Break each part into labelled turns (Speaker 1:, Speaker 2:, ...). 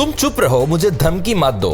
Speaker 1: तुम चुप रहो, मुझे धमकी मत दो,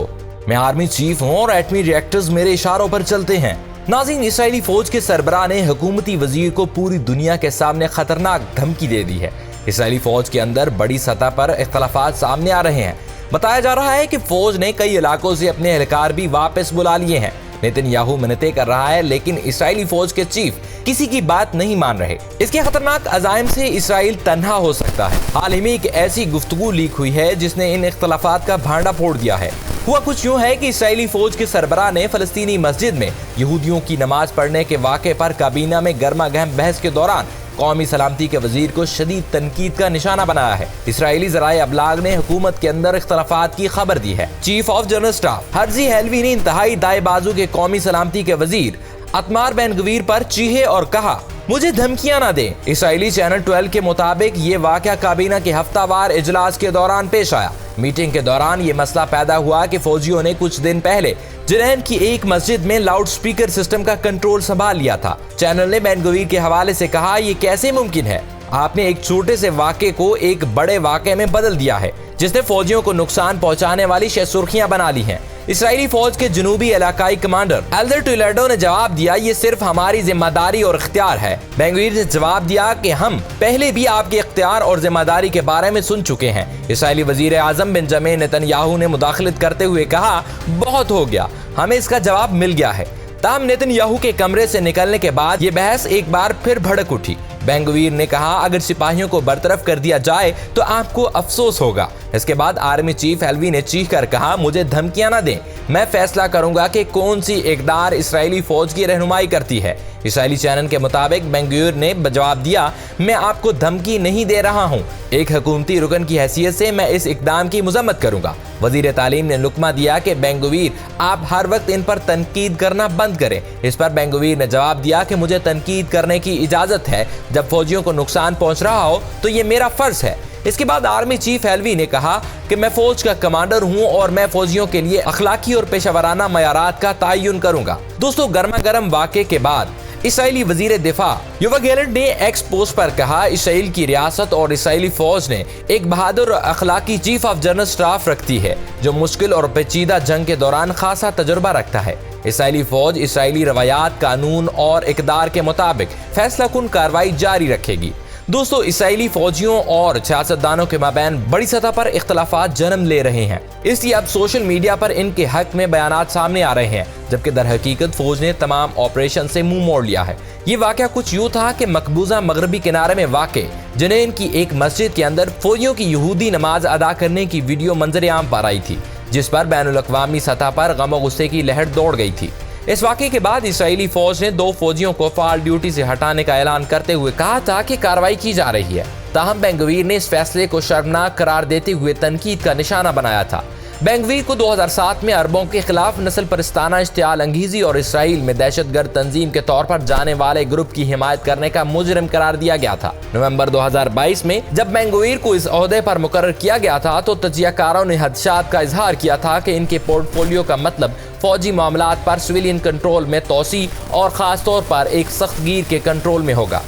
Speaker 1: मैं आर्मी चीफ हूँ और एटमी रिएक्टर्स मेरे इशारों पर चलते हैं। नाज़रीन, इसराइली फौज के सरबराह ने हुकूमती वजीर को पूरी दुनिया के सामने खतरनाक धमकी दे दी है। इसराइली फौज के अंदर बड़ी सतह पर इख्तलाफात सामने आ रहे हैं। बताया जा रहा है कि फौज ने कई इलाकों से अपने एहलकार भी वापस बुला लिए हैं। नेतन्याहू मिन्नतें कर रहा है, लेकिन इसराइली फौज के चीफ किसी की बात नहीं मान रहे। इसके खतरनाक अज़ाइम से इसराइल तन्हा हो सकता है। हाल ही में एक ऐसी गुफ्तगू लीक हुई है जिसने इन इख्तलाफात का भांडा फोड़ दिया है। हुआ कुछ यूं है कि इसराइली फौज के सरबराह ने फलस्तीनी मस्जिद में यहूदियों की नमाज पढ़ने के वाक़े पर काबीना में गर्मा गर्म बहस के दौरान कौमी सलामती के वजीर को शदीद तनकीद का निशाना बनाया है। इसराइली ज़राए अबलाग ने हुकूमत के अंदर इख्तलाफात की खबर दी है। Chief of general staff Herzi Halevi ने इंतहाई दाएं बाजू के कौमी सलामती के वजीर इतमार बेन गवीर पर चीखे और कहा, मुझे धमकियां ना दें। इसराइली चैनल 12 के मुताबिक ये वाक़या काबीना के हफ्तावार इजलास के दौरान पेश आया। मीटिंग के दौरान ये मसला पैदा हुआ कि फौजियों ने कुछ दिन पहले जरैन की एक मस्जिद में लाउड स्पीकर सिस्टम का कंट्रोल संभाल लिया था। चैनल ने बेन गवीर के हवाले से कहा, ये कैसे मुमकिन है? आपने एक छोटे से वाक़े को एक बड़े वाक़े में बदल दिया है, जिसने फौजियों को नुकसान पहुंचाने वाली सुर्खियां बना ली हैं। इसराइली फौज के जनूबी इलाकाई कमांडर एल्दर टोलेडो ने जवाब दिया, ये सिर्फ हमारी जिम्मेदारी और इख्तियार है। बेन गवीर ने जवाब दिया कि हम पहले भी आपके इख्तियार और जिम्मेदारी के बारे में सुन चुके हैं। इसराइली वजीर आजम बेंजामिन नेतन्याहू ने मुदाखलत करते हुए कहा, बहुत हो गया, हमें इसका जवाब मिल गया है। ताहम नेतन्याहू के कमरे से निकलने के बाद ये बहस एक बार फिर भड़क उठी। बेन गवीर ने कहा, अगर सिपाहियों को बरतरफ कर दिया जाए तो आपको अफसोस होगा। इसके बाद आर्मी चीफ हेलवी ने चीख कर कहा, मुझे धमकियां ना दें, मैं फैसला करूंगा कि कौन सी इक़दार इसराइली फौज की रहनुमाई करती है। इसराइली चैनल के मुताबिक बेन गवीर ने जवाब दिया, मैं आपको धमकी नहीं दे रहा हूं, एक हुकूमती रुकन की हैसियत से मैं इस इक़दाम की मज़म्मत करूंगा। वजीर तालीम ने लुकमा दिया कि बेन गवीर, आप हर वक्त इन पर तनकीद करना बंद करें। इस पर बेन गवीर ने जवाब दिया कि मुझे तनकीद करने की इजाज़त है, जब फौजियों को नुकसान पहुंच रहा हो तो ये मेरा फर्ज है। इसके बाद आर्मी चीफ हेलवी ने कहा कि मैं फौज का कमांडर हूं और मैं फौजियों के लिए अखलाकी और पेशावराना मयारात का तयन करूंगा। दोस्तों, गर्मा गर्म वाक़े के बाद इसराइली वजीर दिफा योआव गैलेंट ने एक्स पोस्ट पर कहा, इसराइल की रियासत और इसराइली फौज ने एक बहादुर और अखलाकी चीफ ऑफ जनरल स्टाफ रखती है, जो मुश्किल और पेचीदा जंग के दौरान खासा तजुर्बा रखता है। इसराइली फौज इसराइली रवायात, कानून और इक़दार के मुताबिक फैसला कुन कार्रवाई जारी रखेगी। दोस्तों, इसराइली फौजियों और सियासतदानों के माबैन बड़ी सतह पर इख्तलाफात जन्म ले रहे हैं, इसलिए अब सोशल मीडिया पर इनके हक में बयानात सामने आ रहे हैं, जबकि दर हकीकत फौज ने तमाम ऑपरेशन से मुंह मोड़ लिया है। ये वाक़या कुछ यूँ था कि मकबूजा मगरबी किनारे में वाक़े जरैन की एक मस्जिद के अंदर फौजियों की यहूदी नमाज अदा करने की वीडियो मंजर आम पर आई थी, जिस पर बैनुल-अक़वामी सतह पर गम और गुस्से की लहर दौड़ गई थी। इस वाक़े के बाद इसराइली फौज ने 2 फौजियों को फाल ड्यूटी से हटाने का ऐलान करते हुए कहा था कि कार्रवाई की जा रही है। ताहम बेन गवीर ने इस फैसले को शर्मनाक करार देते हुए तनकीद का निशाना बनाया था। बेन गवीर को 2007 में अरबों के खिलाफ नस्ल परस्ताना इश्तियाल अंगीज़ी और इसराइल में दहशतगर्द तंजीम के तौर पर जाने वाले ग्रुप की हिमायत करने का मुजरिम करार दिया गया था। नवंबर 2022 में जब बेन गवीर को इस ओहदे पर मुकर्रर किया गया था तो तजियाकारों ने खदशात का इजहार किया था कि इनके पोर्टफोलियो का मतलब फौजी मामलात पर सिविलियन कंट्रोल में तोसी और ख़ास तौर पर एक सख्तगीर के कंट्रोल में होगा।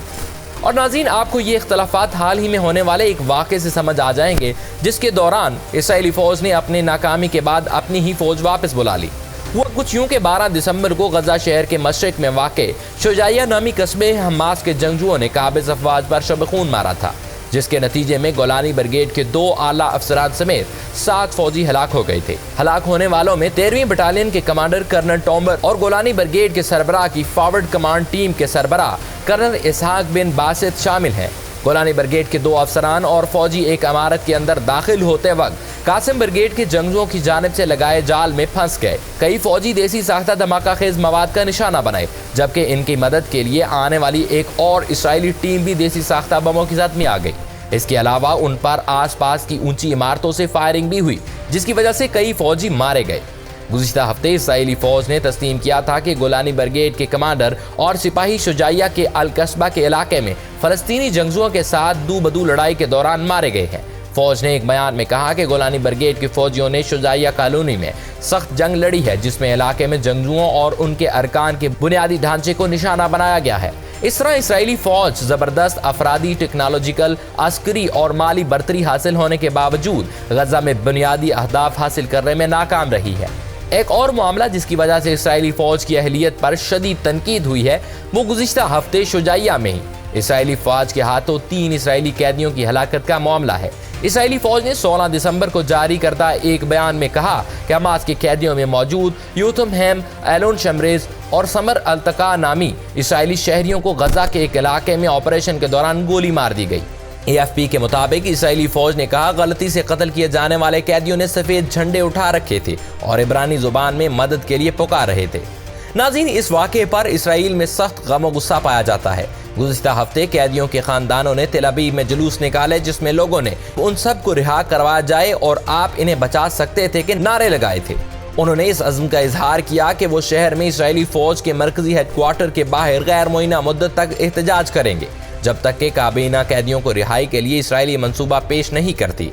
Speaker 1: और नाज़रीन, आपको ये इख्तलाफात हाल ही में होने वाले एक वाक़े से समझ आ जाएंगे, जिसके दौरान इसराइली फ़ौज ने अपनी नाकामी के बाद अपनी ही फ़ौज वापस बुला ली। वो कुछ यूँ कि 12 दिसंबर को गजा शहर के मशरक़ में वाक़े शुजाइया नामी कस्बे हमास के जंगजुओं ने काबिज़ अफवाज पर शब खून मारा था, जिसके नतीजे में गोलानी ब्रिगेड के 2 आला अफसरान समेत 7 फौजी हलाक हो गए थे। हलाक होने वालों में 13वीं बटालियन के कमांडर कर्नल टॉम्बर और गोलानी ब्रिगेड के सरबराह की फॉरवर्ड कमांड टीम के सरबराह कर्नल इसहाक बिन बासित शामिल हैं। गोलानी ब्रिगेड के 2 अफसरान और फौजी एक इमारत के अंदर दाखिल होते वक्त कासिम ब्रिगेड के जंगजुओं की जानिब से लगाए जाल में फंस गए। कई फौजी देसी साख्ता धमाका खेज मवाद का निशाना बनाए, जबकि इनकी मदद के लिए आने वाली एक और इसराइली टीम भी देसी साख्ता बमों की साथ में आ गई। इसके अलावा उन पर आसपास की ऊंची इमारतों से फायरिंग भी हुई, जिसकी वजह से कई फौजी मारे गए। गुज़िश्ता हफ्ते इसराइली फौज ने तस्लीम किया था कि गोलानी ब्रिगेड के कमांडर और सिपाही शुजाइया के अल कस्बा के इलाके में फ़लस्तीनी जंगजुओं के साथ दू बदू लड़ाई के दौरान मारे गए हैं। फौज ने एक बयान में कहा कि गोलानी ब्रिगेड के फौजियों ने शुजाइया कॉलोनी में सख्त जंग लड़ी है, जिसमें इलाके में जंगजुओं और उनके अरकान के बुनियादी ढांचे को निशाना बनाया गया है। इस तरह इसराइली फौज जबरदस्त अफरादी, टेक्नोलॉजिकल, अस्करी और माली बर्तरी हासिल होने के बावजूद गजा में बुनियादी अहदाफ हासिल करने में नाकाम रही है। एक और मामला जिसकी वजह से इसराइली फौज की अहलियत पर शदीद तनकीद हुई है, वो गुज़िश्ता हफ्ते शुजाइया में ही इसराइली फौज के हाथों 3 इसराइली कैदियों की हलाकत का मामला है। इसराइली फौज ने 16 दिसंबर को जारी करदा एक बयान में कहा कि हमास के कैदियों में मौजूद यूथम हैम, एलोन शमरेज और समर अल्तका नामी इसराइली शहरियों को गजा के एक इलाके में ऑपरेशन के दौरान गोली मार दी गई। AFP के मुताबिक इसराइली फौज ने कहा गलती से कत्ल किए जाने वाले कैदियों ने सफेद झंडे उठा रखे थे और इब्रानी जुबान में मदद के लिए पुकार रहे थे। नाज़रीन, इस वाक़े पर इसराइल में सख्त गम और गुस्सा पाया जाता है। गुज़िश्ता हफ्ते कैदियों के खानदानों ने तेल अवीव में जुलूस निकाले, जिसमें लोगों ने उन सब को रिहा करवाया जाए और आप इन्हें बचा सकते थे कि नारे लगाए थे। उन्होंने इस अज़्म का इजहार किया कि वो शहर में इसराइली फौज के मरकजी हेडक्वार्टर के बाहर गैर मुअय्यना मुद्दत तक एहतजाज करेंगे, जब तक कि काबीना कैदियों को रिहाई के लिए इसराइली मंसूबा पेश नहीं करती।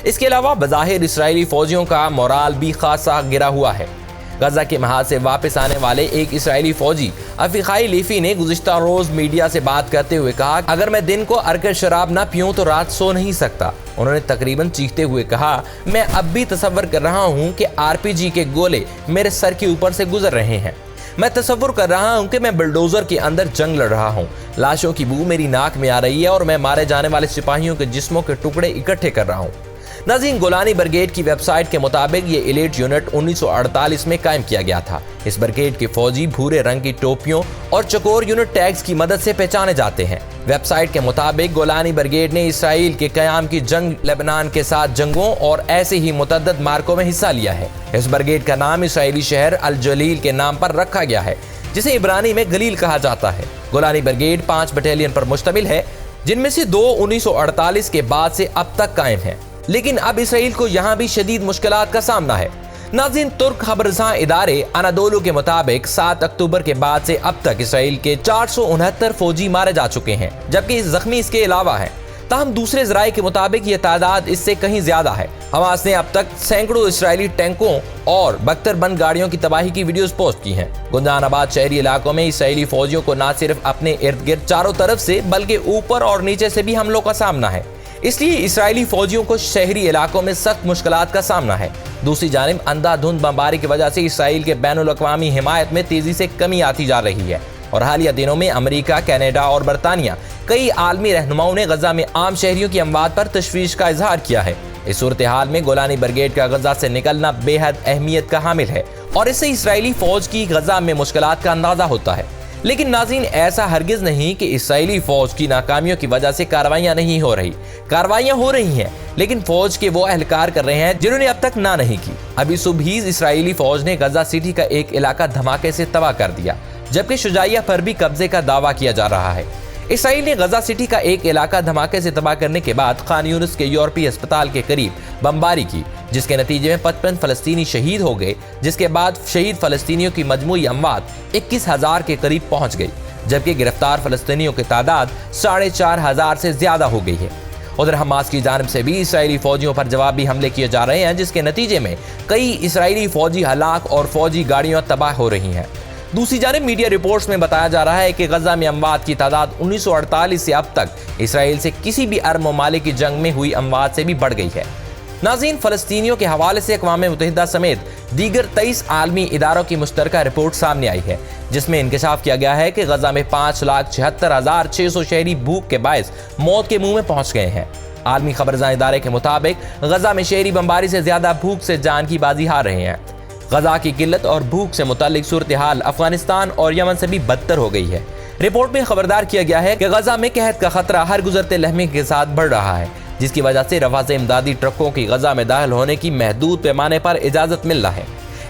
Speaker 1: इसके अलावा बज़ाहिर इसराइली फौजियों का मोराल भी खासा गिरा हुआ है। गजा के महाज से वापस आने वाले एक इसराइली फौजी अफीखाई लीफी ने गुज़िश्ता रोज मीडिया से बात करते हुए कहा, अगर मैं दिन को अरकर शराब ना पीऊं तो रात सो नहीं सकता। उन्होंने तकरीबन चीखते हुए कहा, मैं अब भी तसव्वुर कर रहा हूं कि RPG के गोले मेरे सर के ऊपर से गुजर रहे हैं। मैं तसव्वुर कर रहा हूं कि मैं बुलडोजर के अंदर जंग लड़ रहा हूं। लाशों की बू मेरी नाक में आ रही है और मैं मारे जाने वाले सिपाहियों के जिस्मों के टुकड़े इकट्ठे कर रहा हूं। नाज़रीन, गोलानी ब्रिगेड की वेबसाइट के मुताबिक ये एलीट यूनिट 1948 में कायम किया गया था। इस ब्रिगेड के फौजी भूरे रंग की टोपियों और चकोर यूनिट टैग्स की मदद से पहचाने जाते हैं। वेबसाइट के मुताबिक गोलानी ब्रिगेड ने इसराइल के क़याम की जंग, लेबनान के साथ जंगों और ऐसे ही मुतअद्दिद मार्कों में हिस्सा लिया है। इस ब्रिगेड का नाम इसराइली शहर अल जलील के नाम पर रखा गया है, जिसे इब्रानी में गलील कहा जाता है। गोलानी ब्रिगेड 5 बटालियन पर मुश्तमिल है, जिनमें से 2 1948 के बाद से अब तक कायम है। लेकिन अब इसराइल को यहाँ भी शदीद मुश्किलात का सामना है। नाज़रीन, तुर्क खबरसां इदारे अनादोलू के मुताबिक 7 अक्टूबर के बाद से अब तक इसराइल के 469 फौजी मारे जा चुके हैं, जबकि जख्मी इसके अलावा हैं। ताहम दूसरे ज़राए के मुताबिक ये तादाद इससे कहीं ज्यादा है। हमास ने अब तक सैकड़ों इसराइली टैंकों और बख्तरबंद गाड़ियों की तबाही की वीडियोस पोस्ट की हैं। गुंजानाबाद शहरी इलाकों में इसराइली फौजियों को न सिर्फ अपने इर्द गिर्द चारों तरफ से बल्कि ऊपर और नीचे से भी हमलों का सामना है। इसलिए इसराइली फौजियों को शहरी इलाकों में सख्त मुश्किलात का सामना है। दूसरी जानिब अंधाधुंध बमबारी की वजह से इसराइल के बैनुल अक़वामी हिमायत में तेजी से कमी आती जा रही है और हालिया दिनों में अमेरिका, कनाडा और बरतानिया कई आलमी रहनुमाओं ने गजा में आम शहरियों की अमवात पर तशवीश का इजहार किया है। इस सूरत हाल में गोलानी ब्रिगेड का गजा से निकलना बेहद अहमियत का हामिल है और इससे इसराइली फौज की गजा में मुश्किलात का अंदाजा होता है। लेकिन नाज़रीन, ऐसा हरगिज नहीं कि इसराइली फौज की नाकामियों की वजह से कार्रवाइयां नहीं हो रही। कार्रवाइयां हो रही हैं, लेकिन फौज के वो एहलकार कर रहे हैं जिन्होंने अब तक ना नहीं की। अभी सुबह ही इसराइली फौज ने गजा सिटी का एक इलाका धमाके से तबाह कर दिया, जबकि शुजाइया पर भी कब्जे का दावा किया जा रहा है। इसराइल ने गजा सिटी का एक इलाका धमाके से तबाह करने के बाद खान यूनिस के यूरोपीय अस्पताल के करीब बमबारी की, जिसके नतीजे में 55 फलस्तीनी शहीद हो गए, जिसके बाद शहीद फलस्तीनियों की मजमूई अमवात 21,000 के करीब पहुंच गई, जबकि गिरफ्तार फलस्तीनियों की तादाद 4,500 से ज्यादा हो गई है। उधर हमास की जानिब से भी इसराइली फौजियों पर जवाबी हमले किए जा रहे हैं, जिसके नतीजे में कई इसराइली फौजी हलाक और फौजी गाड़ियां तबाह हो रही हैं। दूसरी जानिब मीडिया रिपोर्ट्स में बताया जा रहा है कि गजा में अमवात की तादाद 1948 से अब तक इसराइल से किसी भी अरब ममालिक की जंग में हुई अमवात से भी बढ़ गई है। नाज़रीन, फलस्तीनियों के हवाले से अक़वाम मुत्तहिदा समेत दीगर 23 आलमी इदारों की मुश्तरका रिपोर्ट सामने आई है, जिसमें इंकशाफ किया गया है कि गजा में 5,76,600 शहरी भूख के बायस मौत के मुंह में पहुंच गए हैं। आलमी खबरसां इदारे के मुताबिक गजा में शहरी बमबारी से ज्यादा भूख से जान की बाजी हार रहे हैं। गजा की किल्लत और भूख से मुतालिक सूरत हाल अफगानिस्तान और यमन से भी बदतर हो गई है। रिपोर्ट में खबरदार किया गया है कि गजा में कहत का खतरा हर गुजरते लम्हे के साथ बढ़ रहा है, जिसकी वजह से रफा से इमदादी ट्रकों की गजा में दाखिल होने की महदूद पैमाने पर इजाजत मिल रहा है।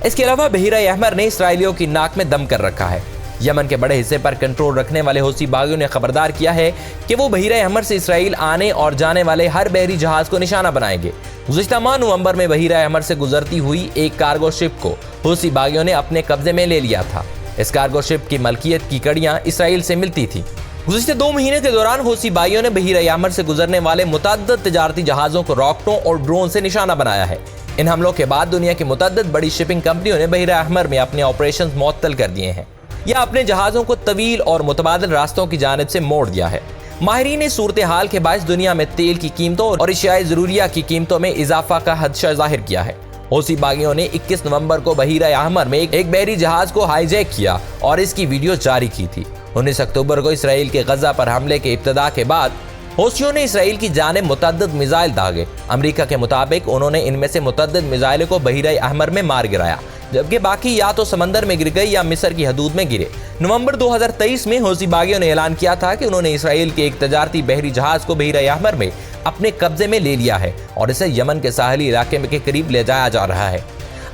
Speaker 1: इसके अलावा बहीरा अहमर ने इसराइलियों की नाक में दम कर रखा है। यमन के बड़े हिस्से पर कंट्रोल रखने वाले हौसी बागियों ने खबरदार किया है कि वो बहीरा अहमर से इसराइल आने और जाने वाले हर बहरी जहाज को निशाना बनाएंगे। गुज़िश्ता माह नवंबर में बहीरा अहमर से गुजरती हुई एक कार्गो शिप को हौसी बागियों ने अपने कब्जे में ले लिया था। इस कार्गो शिप की मलकियत की कड़ियां इसराइल से मिलती थी। गुज़िश्ते 2 महीने के दौरान हौसी बागियों ने बहीरा अहमर से गुजरने वाले मुतअद्दिद तिजारती जहाजों को रॉकेटों और ड्रोन से निशाना बनाया है। इन हमलों के बाद दुनिया की मुतअद्दिद बड़ी शिपिंग कंपनियों ने बहीरा अहमर में अपने ऑपरेशन मुअत्तल कर दिए हैं या अपने जहाजों को तवील और मुतबादिल रास्तों की जानिब से मोड़ दिया है। माहिरीन ने सूरत हाल के बायस दुनिया में तेल की कीमतों और अशियाए ज़रूरिया की कीमतों में इजाफा का खदशा जाहिर किया है। हौसी बागियों ने 21 नवंबर को बहीरा अहमर में एक बहरी जहाज को हाईजैक किया और इसकी वीडियो जारी की थी। 19 अक्टूबर को इसराइल के गजा पर हमले के इब्तिदा के बाद हौसियों ने इसराइल की जानिब मुतअद्दिद मिसाइल दागे। अमेरिका के मुताबिक उन्होंने इनमें से मुतअद्दिद मिसाइलों को बहीरा अहमर में मार गिराया, जबकि बाकी या तो समंदर में गिर गई या मिस्र की हदूद में गिरे। नवंबर 2023 में हौसी बागियों ने ऐलान किया था कि उन्होंने इसराइल के एक तजारती बहरी जहाज को बहीरा अहमर में अपने कब्जे में ले लिया है और इसे यमन के साहली इलाके के करीब ले जाया जा रहा है।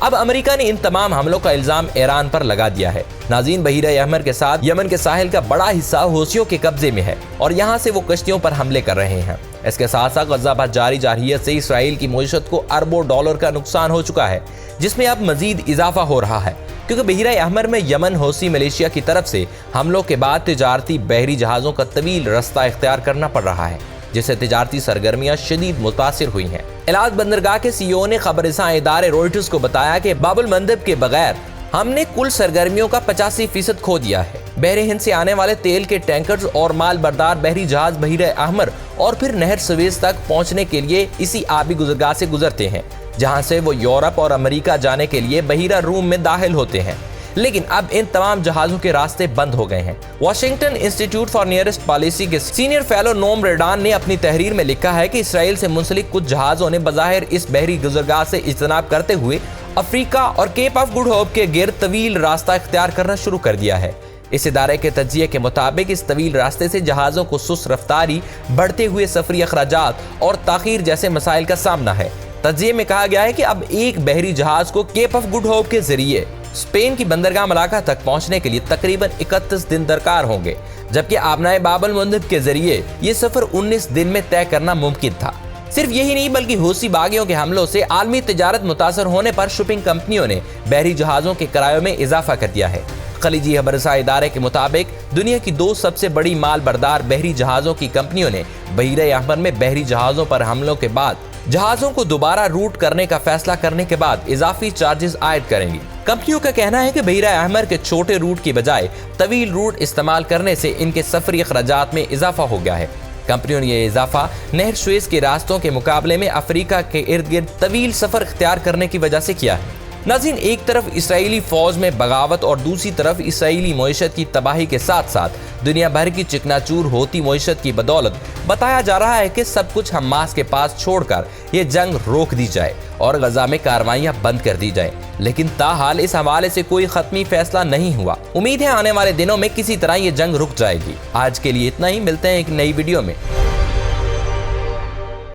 Speaker 1: अब अमेरिका ने इन तमाम हमलों का इल्जाम ईरान पर लगा दिया है। नाज़रीन, बहीरा अहमर के साथ यमन के साहिल का बड़ा हिस्सा हौसियों के कब्जे में है और यहाँ से वो कश्तियों पर हमले कर रहे हैं। इसके साथ साथ गजा पर जारी जारहियत से इसराइल की मईशत को अरबों डॉलर का नुकसान हो चुका है, जिसमें अब मजीद इजाफा हो रहा है, क्योंकि बहीरा अहमर में यमन हौसी मलेशिया की तरफ से हमलों के बाद तिजारती बहरी जहाज़ों का तवील रास्ता इख्तियार करना पड़ रहा है, जिससे तिजारती सरगर्मियां शदीद मुतासिर हुई हैं। इलाद बंदरगाह के CEO ने खबरसां इदारे रॉयटर्स को बताया कि बाबुल मंदब के बगैर हमने कुल सरगर्मियों का 85% खो दिया है। बहरे हिंद से आने वाले तेल के टैंकर्स और माल बरदार बहरी जहाज बहीरा अहमर और फिर नहर सुएज तक पहुंचने के लिए इसी आबी गुजरगाह से गुजरते हैं, जहां से वो यूरोप और अमेरिका जाने के लिए बहीरा रूम में दाखिल होते हैं। लेकिन अब इन तमाम जहाजों के रास्ते बंद हो गए हैं। Washington institute for nearest policy के सीनियर फेलो नोम रेडान ने अपनी तहरीर में लिखा है कि इसराइल से मुंसलिक कुछ जहाजों ने बज़ाहिर इस बहरी गुजरगाह से इज्तनाब करते हुए अफ्रीका और केप ऑफ गुड होप के गिर्द तवील रास्ता इख्तियार करना शुरू कर दिया है। इस इदारे के तज्जिये के मुताबिक इस तवील रास्ते से जहाजों को सुस्त रफ्तारी, बढ़ते हुए सफरी अखराजात और ताखीर जैसे मसाइल का सामना है। तज्जिये में कहा गया है कि अब एक बहरी जहाज को केप ऑफ गुड होप के जरिए स्पेन की बंदरगाह मलाका तक पहुंचने के लिए तकरीबन 31 दिन दरकार होंगे, जबकि आबनाए बाबुल मंदब के जरिए ये सफर 19 दिन में तय करना मुमकिन था। सिर्फ यही नहीं बल्कि हौसी बागियों के हमलों से आलमी तिजारत मुतासर होने पर शिपिंग कंपनियों ने बहरी जहाजों के किरायों में इजाफा कर दिया है। खलीजी खबरसां इदारे के मुताबिक दुनिया की 2 सबसे बड़ी माल बरदार बहरी जहाजों की कंपनियों ने बहीरा अहमर में बहरी जहाजों पर हमलों के बाद जहाजों को दोबारा रूट करने का फैसला करने के बाद इजाफी चार्जेस आयद करेंगी। कंपनियों का कहना है कि बहीरा अहमर के छोटे रूट की बजाय तवील रूट इस्तेमाल करने से इनके सफरी अखराजात में इजाफा हो गया है। कंपनियों ने यह इजाफा नहर सुएज के रास्तों के मुकाबले में अफ्रीका के इर्द गिर्द तवील सफर इख्तियार करने की वजह से किया है। नाज़रीन, एक तरफ इसराइली फौज में बगावत और दूसरी तरफ इसराइली मईशत की तबाही के साथ साथ दुनिया भर की चिकनाचूर होती मईशत की बदौलत बताया जा रहा है कि सब कुछ हमास के पास छोड़कर ये जंग रोक दी जाए और गजा में कार्रवाइयां बंद कर दी जाए। लेकिन ताहाल इस हवाले से कोई खत्मी फैसला नहीं हुआ। उम्मीद है आने वाले दिनों में किसी तरह ये जंग रुक जाएगी। आज के लिए इतना ही, मिलते हैं एक नई वीडियो में।